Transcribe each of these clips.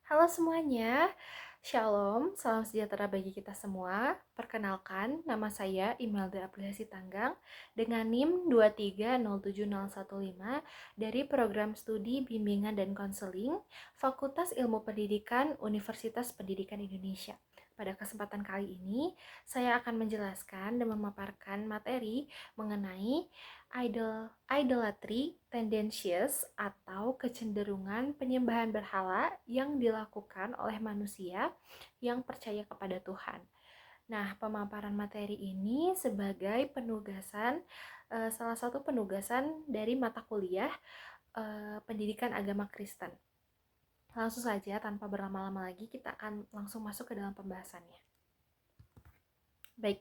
Halo semuanya, Shalom, salam sejahtera bagi kita semua. Perkenalkan, nama saya Imelda Aplikasi Tanggang dengan NIM 2307015 dari Program Studi Bimbingan dan Konseling Fakultas Ilmu Pendidikan Universitas Pendidikan Indonesia. Pada kesempatan kali ini, saya akan menjelaskan dan memaparkan materi mengenai idolatry tendencies atau kecenderungan penyembahan berhala yang dilakukan oleh manusia yang percaya kepada Tuhan. Nah, pemaparan materi ini sebagai penugasan salah satu penugasan dari mata kuliah pendidikan agama Kristen. Langsung saja tanpa berlama-lama lagi kita akan langsung masuk ke dalam pembahasannya. Baik,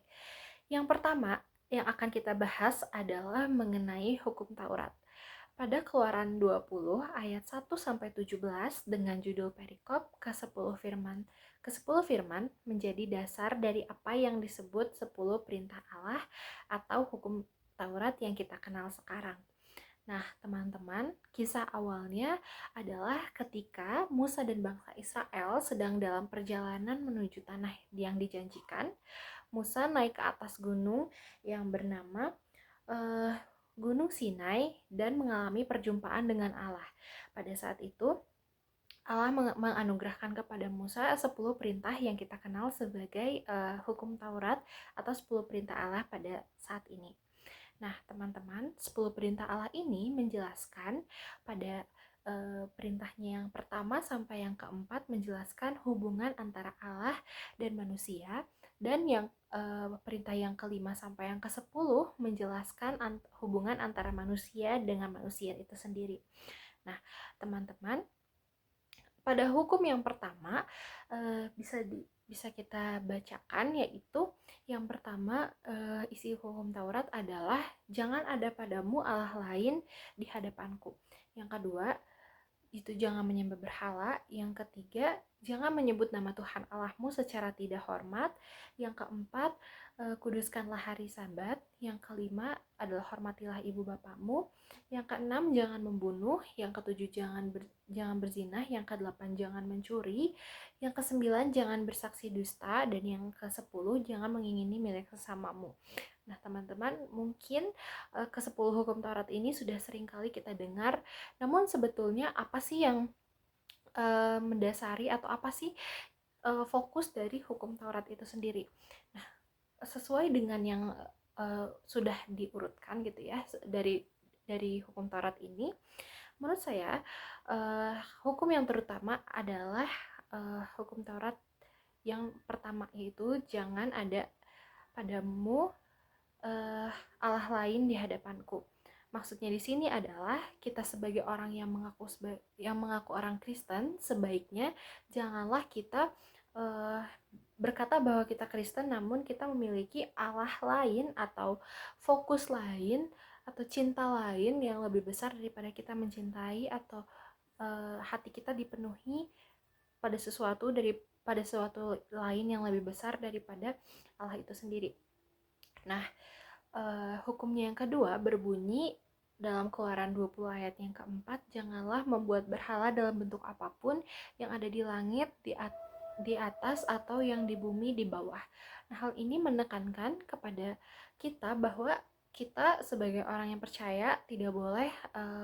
yang pertama yang akan kita bahas adalah mengenai hukum Taurat. Pada Keluaran 20 ayat 1 sampai 17 dengan judul perikop ke-10 firman menjadi dasar dari apa yang disebut 10 perintah Allah atau hukum Taurat yang kita kenal sekarang. Nah, teman-teman, kisah awalnya adalah ketika Musa dan bangsa Israel sedang dalam perjalanan menuju tanah yang dijanjikan. Musa naik ke atas gunung yang bernama Gunung Sinai dan mengalami perjumpaan dengan Allah. Pada saat itu, Allah menganugerahkan kepada Musa 10 perintah yang kita kenal sebagai hukum Taurat atau 10 perintah Allah pada saat ini. Nah, teman-teman, 10 perintah Allah ini menjelaskan pada perintahnya yang pertama sampai yang keempat menjelaskan hubungan antara Allah dan manusia, dan yang perintah yang kelima sampai yang ke-10 menjelaskan hubungan antara manusia dengan manusia itu sendiri. Nah, teman-teman, pada hukum yang pertama bisa kita bacakan, yaitu yang pertama, isi hukum Taurat adalah jangan ada padamu Allah lain di hadapanku. Yang kedua, itu jangan menyembah berhala. Yang ketiga, jangan menyebut nama Tuhan Allahmu secara tidak hormat. Yang keempat, kuduskanlah hari Sabat. Yang kelima adalah hormatilah ibu bapamu. Yang keenam, jangan membunuh. Yang ketujuh, jangan berzina. Yang kedelapan, jangan mencuri. Yang kesembilan, jangan bersaksi dusta. Dan yang kesepuluh, jangan mengingini milik sesamamu. Nah, teman-teman, mungkin ke-10 hukum Taurat ini sudah sering kali kita dengar. Namun sebetulnya apa sih yang mendasari atau apa sih fokus dari hukum Taurat itu sendiri? Nah, sesuai dengan yang sudah diurutkan gitu ya dari hukum Taurat ini, menurut saya hukum yang terutama adalah hukum Taurat yang pertama, yaitu jangan ada padamu Allah lain di hadapanku. Maksudnya di sini adalah kita sebagai orang yang mengaku orang Kristen, sebaiknya janganlah kita berkata bahwa kita Kristen namun kita memiliki Allah lain atau fokus lain atau cinta lain yang lebih besar daripada kita mencintai atau hati kita dipenuhi pada sesuatu lain yang lebih besar daripada Allah itu sendiri. Nah, hukumnya yang kedua berbunyi dalam Keluaran 20 ayat yang keempat, janganlah membuat berhala dalam bentuk apapun yang ada di langit, di atas, atau yang di bumi di bawah. Nah, hal ini menekankan kepada kita bahwa kita sebagai orang yang percaya tidak boleh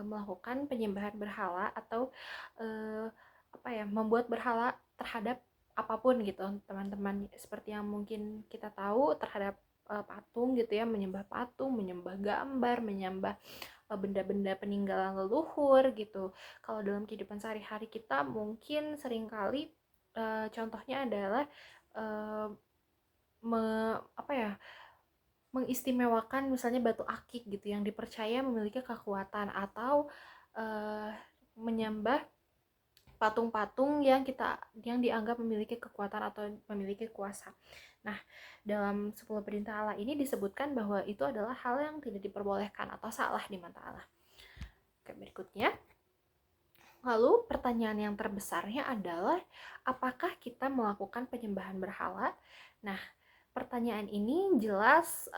melakukan penyembahan berhala atau membuat berhala terhadap apapun gitu, teman-teman. Seperti yang mungkin kita tahu terhadap patung gitu ya, menyembah patung, menyembah gambar, menyembah benda-benda peninggalan leluhur gitu. Kalau dalam kehidupan sehari-hari kita mungkin seringkali contohnya adalah mengistimewakan misalnya batu akik gitu yang dipercaya memiliki kekuatan, atau menyembah patung-patung yang dianggap memiliki kekuatan atau memiliki kuasa. Nah, dalam 10 perintah Allah ini disebutkan bahwa itu adalah hal yang tidak diperbolehkan atau salah di mata Allah. Oke, berikutnya. Lalu pertanyaan yang terbesarnya adalah apakah kita melakukan penyembahan berhala? Nah, pertanyaan ini jelas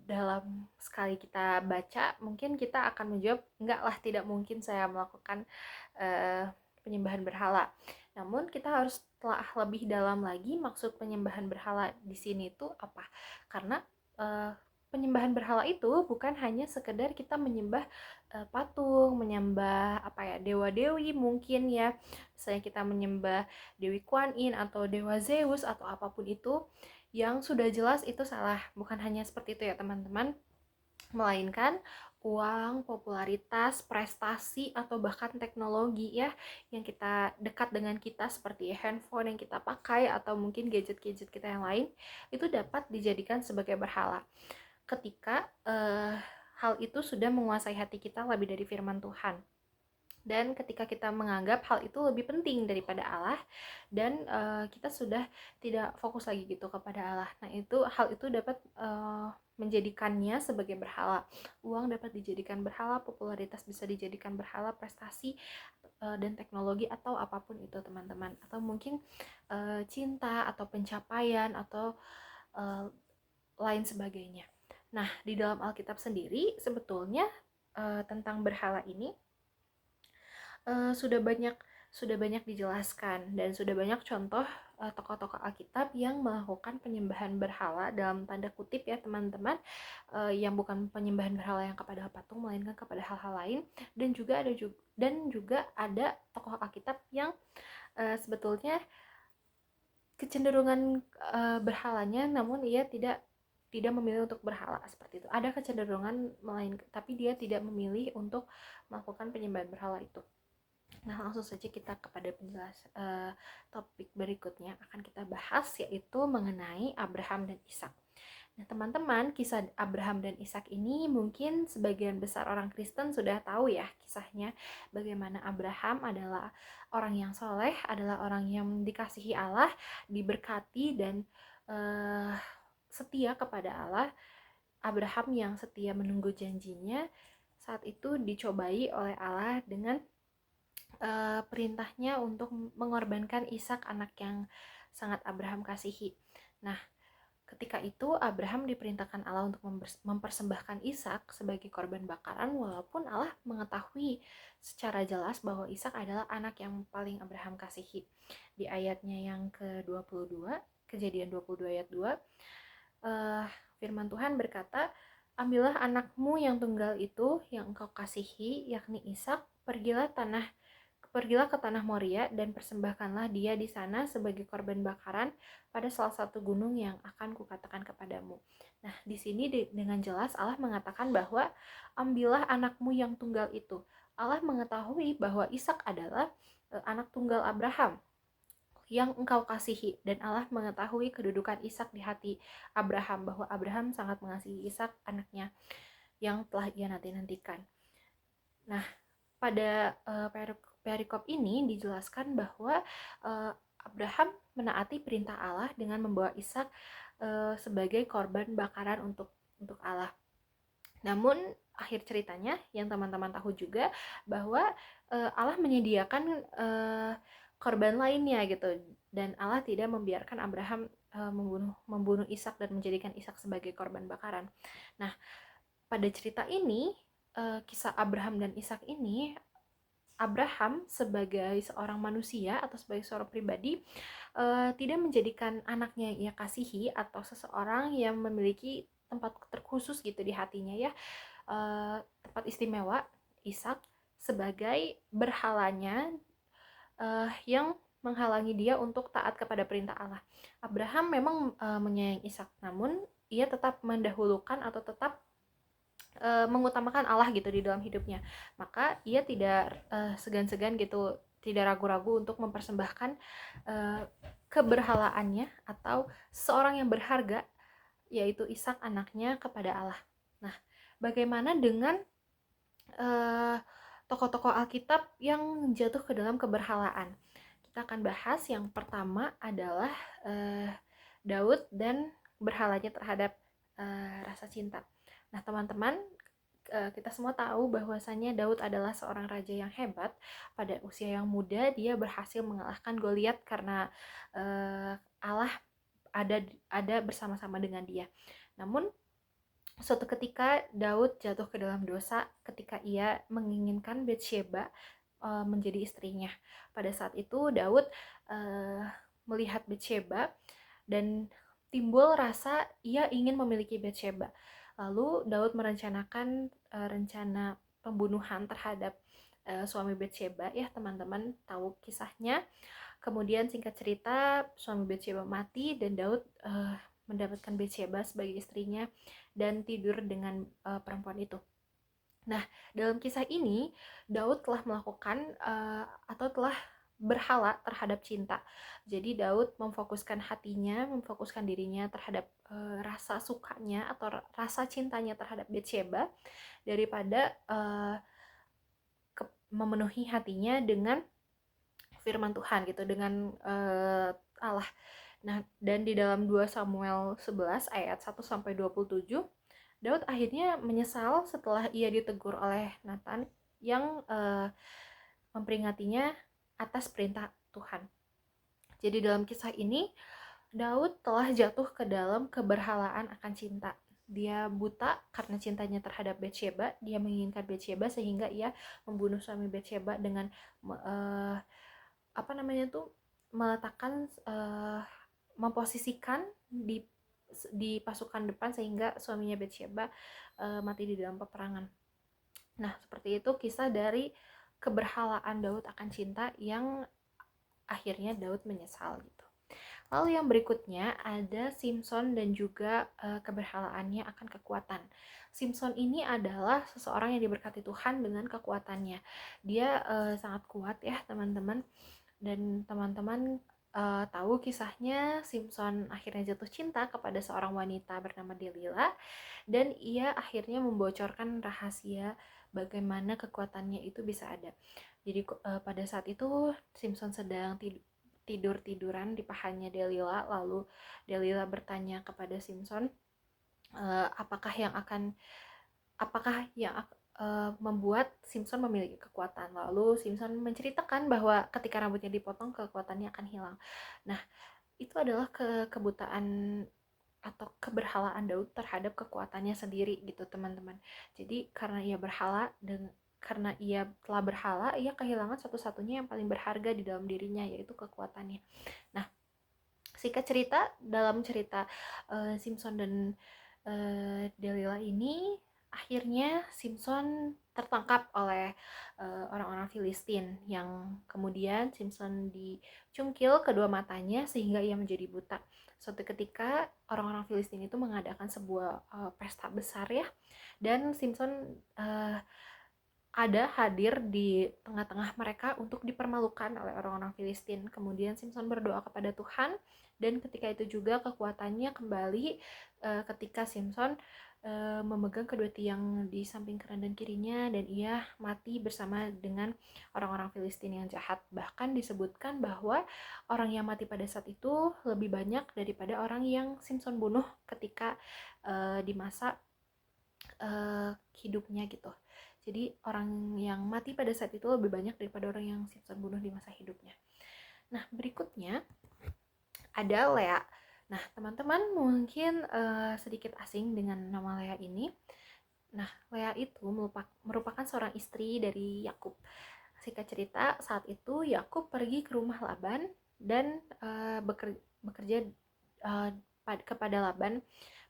dalam sekali kita baca mungkin kita akan menjawab enggak lah, tidak mungkin saya melakukan penyembahan berhala. Namun kita harus telah lebih dalam lagi maksud penyembahan berhala di sini itu apa. Karena penyembahan berhala itu bukan hanya sekedar kita menyembah patung, menyembah dewa-dewi mungkin ya. Misalnya kita menyembah Dewi Kuan Yin atau Dewa Zeus atau apapun itu, yang sudah jelas itu salah. Bukan hanya seperti itu ya teman-teman, melainkan uang, popularitas, prestasi, atau bahkan teknologi ya yang kita dekat dengan kita seperti handphone yang kita pakai atau mungkin gadget-gadget kita yang lain, itu dapat dijadikan sebagai berhala ketika hal itu sudah menguasai hati kita lebih dari firman Tuhan. Dan ketika kita menganggap hal itu lebih penting daripada Allah, dan kita sudah tidak fokus lagi gitu kepada Allah, nah hal itu dapat menjadikannya sebagai berhala. Uang dapat dijadikan berhala, popularitas bisa dijadikan berhala, prestasi dan teknologi atau apapun itu teman-teman, atau mungkin cinta atau pencapaian atau lain sebagainya. Nah, di dalam Alkitab sendiri sebetulnya tentang berhala ini sudah banyak dijelaskan, dan sudah banyak contoh tokoh-tokoh Alkitab yang melakukan penyembahan berhala dalam tanda kutip ya teman-teman, yang bukan penyembahan berhala yang kepada patung melainkan kepada hal-hal lain. Dan juga ada tokoh Alkitab yang sebetulnya kecenderungan berhalanya, namun ia tidak memilih untuk berhala seperti itu. Ada kecenderungan tapi dia tidak memilih untuk melakukan penyembahan berhala itu. Nah, langsung saja kita kepada topik berikutnya akan kita bahas, yaitu mengenai Abraham dan Ishak. Nah, teman-teman, kisah Abraham dan Ishak ini mungkin sebagian besar orang Kristen sudah tahu ya kisahnya, bagaimana Abraham adalah orang yang soleh, adalah orang yang dikasihi Allah, diberkati dan setia kepada Allah. Abraham yang setia menunggu janjinya saat itu dicobai oleh Allah dengan perintahnya untuk mengorbankan Ishak, anak yang sangat Abraham kasihi. Nah, ketika itu Abraham diperintahkan Allah untuk mempersembahkan Ishak sebagai korban bakaran, walaupun Allah mengetahui secara jelas bahwa Ishak adalah anak yang paling Abraham kasihi. Di ayatnya yang ke-22, Kejadian 22 ayat 2, firman Tuhan berkata, "Ambillah anakmu yang tunggal itu yang engkau kasihi, yakni Ishak, pergilah ke tanah Moria dan persembahkanlah dia di sana sebagai korban bakaran pada salah satu gunung yang akan kukatakan kepadamu." Nah, di sini dengan jelas Allah mengatakan bahwa ambillah anakmu yang tunggal itu. Allah mengetahui bahwa Ishak adalah anak tunggal Abraham yang engkau kasihi, dan Allah mengetahui kedudukan Ishak di hati Abraham, bahwa Abraham sangat mengasihi Ishak, anaknya yang telah ia nanti-nantikan. Nah, pada perikop ini dijelaskan bahwa Abraham menaati perintah Allah dengan membawa Ishak sebagai korban bakaran untuk Allah. Namun akhir ceritanya yang teman-teman tahu juga bahwa Allah menyediakan korban lainnya gitu, dan Allah tidak membiarkan Abraham membunuh Ishak dan menjadikan Ishak sebagai korban bakaran. Nah, pada cerita ini, kisah Abraham dan Ishak ini, Abraham sebagai seorang manusia atau sebagai seorang pribadi tidak menjadikan anaknya yang ia kasihi atau seseorang yang memiliki tempat terkhusus gitu di hatinya ya, tempat istimewa, Ishak, sebagai berhalanya yang menghalangi dia untuk taat kepada perintah Allah. Abraham memang menyayangi Ishak, namun ia tetap mendahulukan atau tetap mengutamakan Allah gitu di dalam hidupnya. Maka ia tidak segan-segan gitu, tidak ragu-ragu untuk mempersembahkan keberhalaannya atau seorang yang berharga, yaitu Ishak anaknya, kepada Allah. Nah, bagaimana dengan tokoh-tokoh Alkitab yang jatuh ke dalam keberhalaan? Kita akan bahas yang pertama adalah Daud dan berhalanya terhadap rasa cinta. Nah, teman-teman, kita semua tahu bahwasanya Daud adalah seorang raja yang hebat. Pada usia yang muda dia berhasil mengalahkan Goliat karena Allah ada bersama-sama dengan dia. Namun suatu ketika Daud jatuh ke dalam dosa ketika ia menginginkan Batsheba, menjadi istrinya. Pada saat itu Daud melihat Batsheba dan timbul rasa ia ingin memiliki Batsheba. Lalu Daud merencanakan rencana pembunuhan terhadap suami Batsheba, ya teman-teman tahu kisahnya. Kemudian singkat cerita suami Batsheba mati dan Daud mendapatkan Batsheba sebagai istrinya dan tidur dengan perempuan itu. Nah, dalam kisah ini Daud telah melakukan atau telah berhala terhadap cinta. Jadi Daud memfokuskan hatinya, memfokuskan dirinya terhadap rasa sukanya atau rasa cintanya terhadap Batsheba daripada memenuhi hatinya dengan firman Tuhan gitu, dengan Allah. Nah, dan di dalam 2 Samuel 11 ayat 1 sampai 27, Daud akhirnya menyesal setelah ia ditegur oleh Nathan yang memperingatinya atas perintah Tuhan. Jadi dalam kisah ini Daud telah jatuh ke dalam keberhalaan akan cinta. Dia buta karena cintanya terhadap Batsheba. Dia menginginkan Batsheba sehingga ia membunuh suami Batsheba dengan meletakkan memposisikan di pasukan depan sehingga suaminya Batsheba mati di dalam peperangan. Nah, seperti itu kisah dari keberhalaan Daud akan cinta yang akhirnya Daud menyesal gitu. Lalu yang berikutnya ada Simson dan juga keberhalaannya akan kekuatan. Simson ini adalah seseorang yang diberkati Tuhan dengan kekuatannya. Dia sangat kuat ya teman-teman. Dan teman-teman tahu kisahnya, Simson akhirnya jatuh cinta kepada seorang wanita bernama Delila dan ia akhirnya membocorkan rahasia bagaimana kekuatannya itu bisa ada. Jadi pada saat itu Simson sedang tidur-tiduran di pahanya Delila, lalu Delila bertanya kepada Simson, apakah yang membuat Simson memiliki kekuatan. Lalu Simson menceritakan bahwa ketika rambutnya dipotong kekuatannya akan hilang. Nah, itu adalah kebutaan atau keberhalaan Daud terhadap kekuatannya sendiri gitu teman-teman. Jadi karena ia berhala dan karena ia telah berhala, ia kehilangan satu-satunya yang paling berharga di dalam dirinya, yaitu kekuatannya. Nah, singkat cerita, dalam cerita Simson dan Delila ini, akhirnya Simson tertangkap oleh orang-orang Filistin yang kemudian Simson dicungkil kedua matanya sehingga ia menjadi buta. Suatu ketika orang-orang Filistin itu mengadakan sebuah pesta besar ya, dan Simson hadir di tengah-tengah mereka untuk dipermalukan oleh orang-orang Filistin. Kemudian Simson berdoa kepada Tuhan dan ketika itu juga kekuatannya kembali ketika Simson memegang kedua tiang di samping kanan dan kirinya dan ia mati bersama dengan orang-orang Filistin yang jahat. Bahkan disebutkan bahwa orang yang mati pada saat itu lebih banyak daripada orang yang Simson bunuh ketika di masa hidupnya gitu. Jadi orang yang mati pada saat itu lebih banyak daripada orang yang Simson bunuh di masa hidupnya. Nah, berikutnya ada Lea. Nah, teman-teman mungkin sedikit asing dengan nama Lea ini. Nah, Lea itu merupakan seorang istri dari Yakub. Singkat cerita, saat itu Yakub pergi ke rumah Laban dan bekerja kepada Laban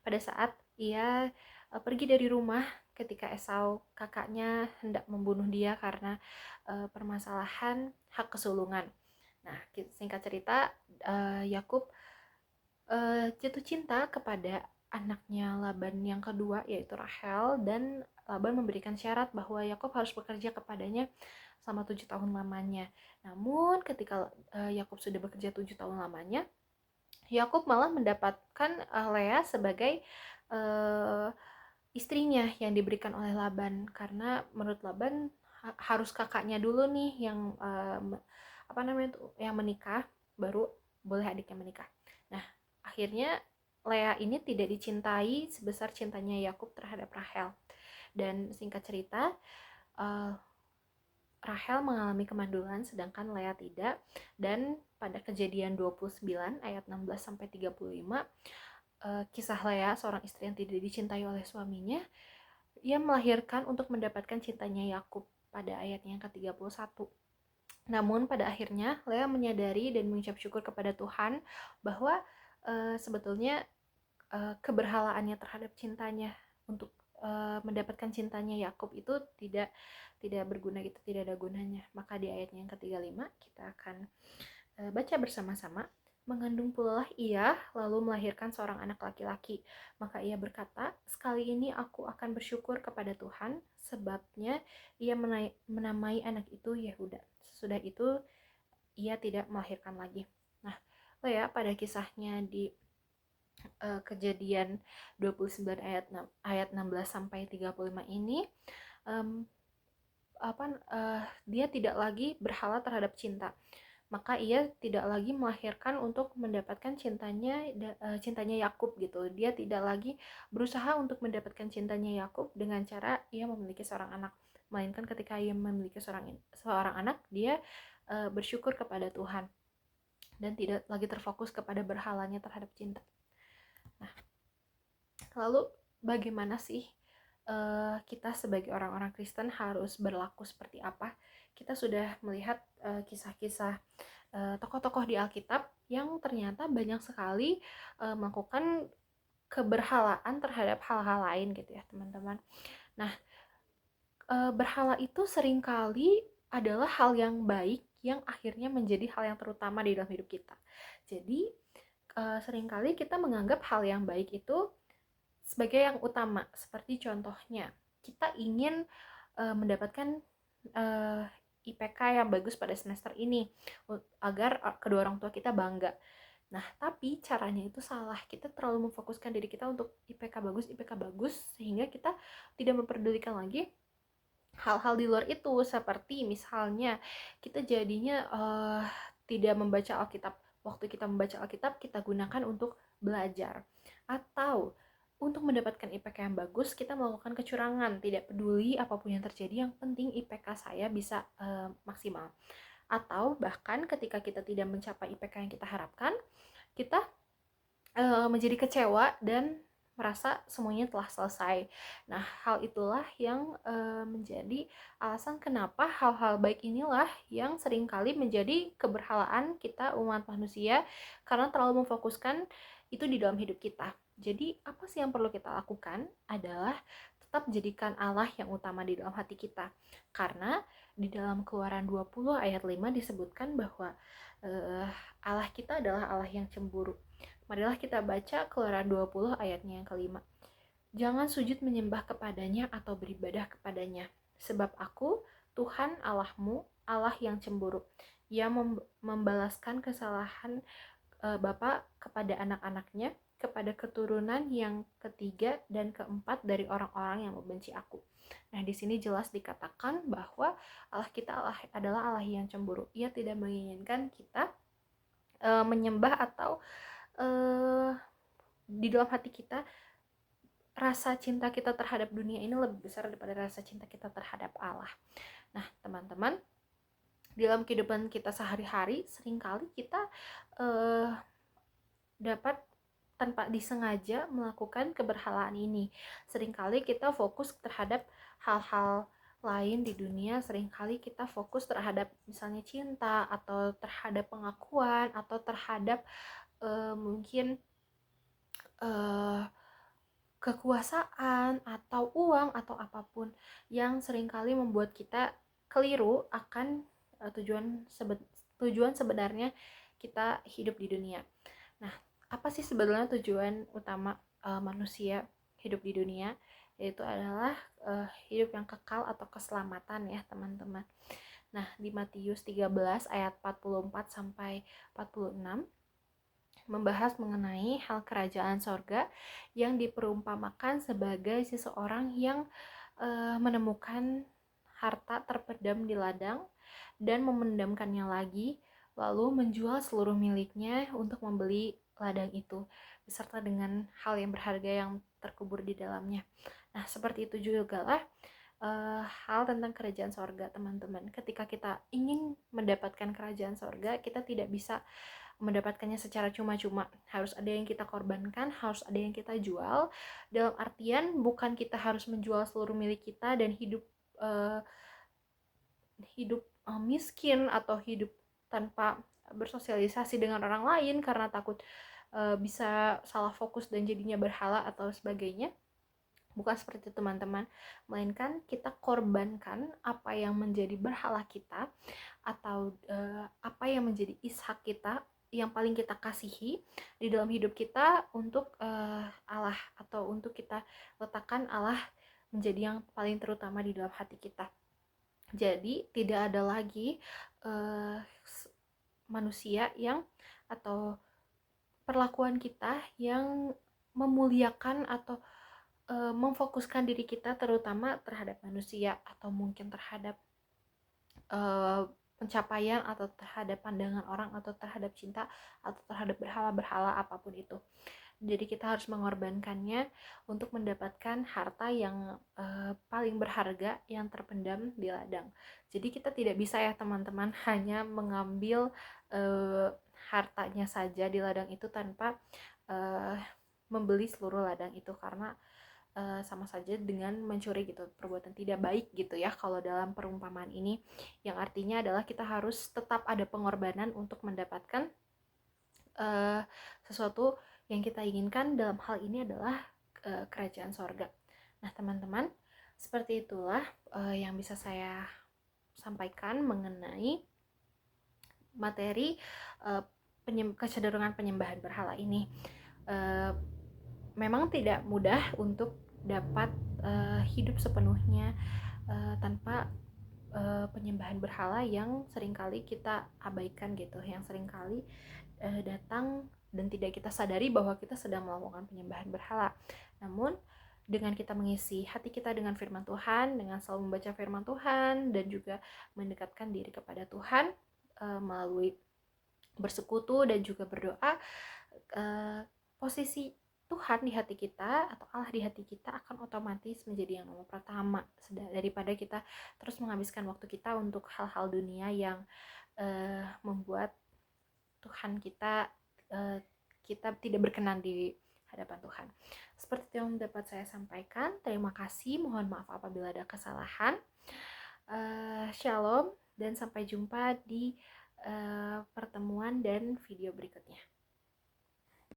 pada saat ia pergi dari rumah ketika Esau kakaknya hendak membunuh dia karena permasalahan hak kesulungan. Nah, singkat cerita, Yakub jatuh cinta kepada anaknya Laban yang kedua, yaitu Rahel, dan Laban memberikan syarat bahwa Yakub harus bekerja kepadanya selama 7 tahun lamanya. Namun ketika Yakub sudah bekerja 7 tahun lamanya, Yakub malah mendapatkan Lea sebagai istrinya yang diberikan oleh Laban, karena menurut Laban harus kakaknya dulu nih yang yang menikah, baru boleh adiknya menikah. Nah, akhirnya Lea ini tidak dicintai sebesar cintanya Yakub terhadap Rahel. Dan singkat cerita, Rahel mengalami kemandulan sedangkan Lea tidak, dan pada Kejadian 29 ayat 16 sampai 35, kisah Lea, seorang istri yang tidak dicintai oleh suaminya, ia melahirkan untuk mendapatkan cintanya Yakub pada ayatnya yang ke-31. Namun pada akhirnya Lea menyadari dan mengucap syukur kepada Tuhan bahwa sebetulnya keberhalaannya terhadap cintanya untuk mendapatkan cintanya Yakub itu tidak berguna gitu, tidak ada gunanya. Maka di ayatnya yang ke-35 kita akan baca bersama-sama. Mengandung pula ia lalu melahirkan seorang anak laki-laki. Maka ia berkata, sekali ini aku akan bersyukur kepada Tuhan, sebabnya ia menamai anak itu Yehuda. Sesudah itu ia tidak melahirkan lagi. Nah, ya pada kisahnya di Kejadian 29 ayat 16 sampai 35 ini um, dia tidak lagi berhala terhadap cinta. Maka ia tidak lagi melahirkan untuk mendapatkan cintanya Yakub gitu. Dia tidak lagi berusaha untuk mendapatkan cintanya Yakub dengan cara ia memiliki seorang anak, melainkan ketika ia memiliki seorang anak, dia bersyukur kepada Tuhan dan tidak lagi terfokus kepada berhalanya terhadap cinta. Nah, lalu bagaimana sih kita sebagai orang-orang Kristen harus berlaku seperti apa? Kita sudah melihat kisah-kisah tokoh-tokoh di Alkitab yang ternyata banyak sekali melakukan keberhalaan terhadap hal-hal lain gitu ya teman-teman. Nah, berhala itu seringkali adalah hal yang baik yang akhirnya menjadi hal yang terutama di dalam hidup kita. Jadi seringkali kita menganggap hal yang baik itu sebagai yang utama. Seperti contohnya, kita ingin mendapatkan IPK yang bagus pada semester ini agar kedua orang tua kita bangga. Nah, tapi caranya itu salah. Kita terlalu memfokuskan diri kita untuk IPK bagus, sehingga kita tidak memperdulikan lagi hal-hal di luar itu, seperti misalnya kita jadinya tidak membaca Alkitab. Waktu kita membaca Alkitab, kita gunakan untuk belajar. Atau untuk mendapatkan IPK yang bagus, kita melakukan kecurangan, tidak peduli apapun yang terjadi, yang penting IPK saya bisa maksimal. Atau bahkan ketika kita tidak mencapai IPK yang kita harapkan, kita menjadi kecewa dan merasa semuanya telah selesai. Nah, hal itulah yang menjadi alasan kenapa hal-hal baik inilah yang seringkali menjadi keberhalaan kita umat manusia, karena terlalu memfokuskan itu di dalam hidup kita. Jadi, apa sih yang perlu kita lakukan adalah tetap jadikan Allah yang utama di dalam hati kita. Karena di dalam Keluaran 20 ayat 5 disebutkan bahwa Allah kita adalah Allah yang cemburu. Marilah kita baca Keluaran 20 ayatnya yang kelima. Jangan sujud menyembah kepadanya atau beribadah kepadanya, sebab aku, Tuhan Allahmu, Allah yang cemburu. Ia membalaskan kesalahan Bapa kepada anak-anaknya, kepada keturunan yang ketiga dan keempat dari orang-orang yang membenci aku. Nah, di sini jelas dikatakan bahwa Allah kita adalah Allah yang cemburu. Ia tidak menginginkan kita menyembah atau di dalam hati kita rasa cinta kita terhadap dunia ini lebih besar daripada rasa cinta kita terhadap Allah. Nah, teman-teman, dalam kehidupan kita sehari-hari seringkali kita dapat tanpa disengaja melakukan keberhalaan ini. Seringkali kita fokus terhadap hal-hal lain di dunia, seringkali kita fokus terhadap misalnya cinta atau terhadap pengakuan atau terhadap mungkin kekuasaan atau uang atau apapun yang seringkali membuat kita keliru akan tujuan sebenarnya kita hidup di dunia. Nah, apa sih sebenarnya tujuan utama manusia hidup di dunia? Yaitu adalah hidup yang kekal atau keselamatan ya teman-teman. Nah, di Matius 13 ayat 44 sampai 46 membahas mengenai hal kerajaan sorga yang diperumpamakan sebagai seseorang yang menemukan harta terpendam di ladang dan memendamkannya lagi, lalu menjual seluruh miliknya untuk membeli ladang itu beserta dengan hal yang berharga yang terkubur di dalamnya. Nah, seperti itu juga lah hal tentang kerajaan sorga, teman-teman. Ketika kita ingin mendapatkan kerajaan sorga, kita tidak bisa mendapatkannya secara cuma-cuma. Harus ada yang kita korbankan, harus ada yang kita jual. Dalam artian bukan kita harus menjual seluruh milik kita dan hidup miskin atau hidup tanpa bersosialisasi dengan orang lain karena takut bisa salah fokus dan jadinya berhala atau sebagainya. Bukan seperti itu teman-teman, melainkan kita korbankan apa yang menjadi berhala kita atau apa yang menjadi ishak kita yang paling kita kasihi di dalam hidup kita untuk Allah, atau untuk kita letakkan Allah menjadi yang paling terutama di dalam hati kita. Jadi tidak ada lagi manusia yang atau perlakuan kita yang memuliakan atau memfokuskan diri kita terutama terhadap manusia atau mungkin terhadap pencapaian atau terhadap pandangan orang atau terhadap cinta atau terhadap berhala-berhala apapun itu. Jadi kita harus mengorbankannya untuk mendapatkan harta yang paling berharga yang terpendam di ladang. Jadi kita tidak bisa ya teman-teman hanya mengambil hartanya saja di ladang itu tanpa membeli seluruh ladang itu, karena sama saja dengan mencuri gitu, perbuatan tidak baik gitu ya kalau dalam perumpamaan ini, yang artinya adalah kita harus tetap ada pengorbanan untuk mendapatkan sesuatu yang kita inginkan. Dalam hal ini adalah kerajaan sorga. Nah teman-teman, seperti itulah yang bisa saya sampaikan mengenai materi kecenderungan penyembahan berhala ini. Memang tidak mudah untuk dapat hidup sepenuhnya tanpa penyembahan berhala yang seringkali kita abaikan gitu, yang seringkali datang dan tidak kita sadari bahwa kita sedang melakukan penyembahan berhala. Namun dengan kita mengisi hati kita dengan firman Tuhan, dengan selalu membaca firman Tuhan dan juga mendekatkan diri kepada Tuhan melalui bersekutu dan juga berdoa, posisi Tuhan di hati kita atau Allah di hati kita akan otomatis menjadi yang nomor pertama, daripada kita terus menghabiskan waktu kita untuk hal-hal dunia yang membuat Tuhan kita tidak berkenan di hadapan Tuhan. Seperti itu yang dapat saya sampaikan. Terima kasih, mohon maaf apabila ada kesalahan. Shalom dan sampai jumpa di pertemuan dan video berikutnya.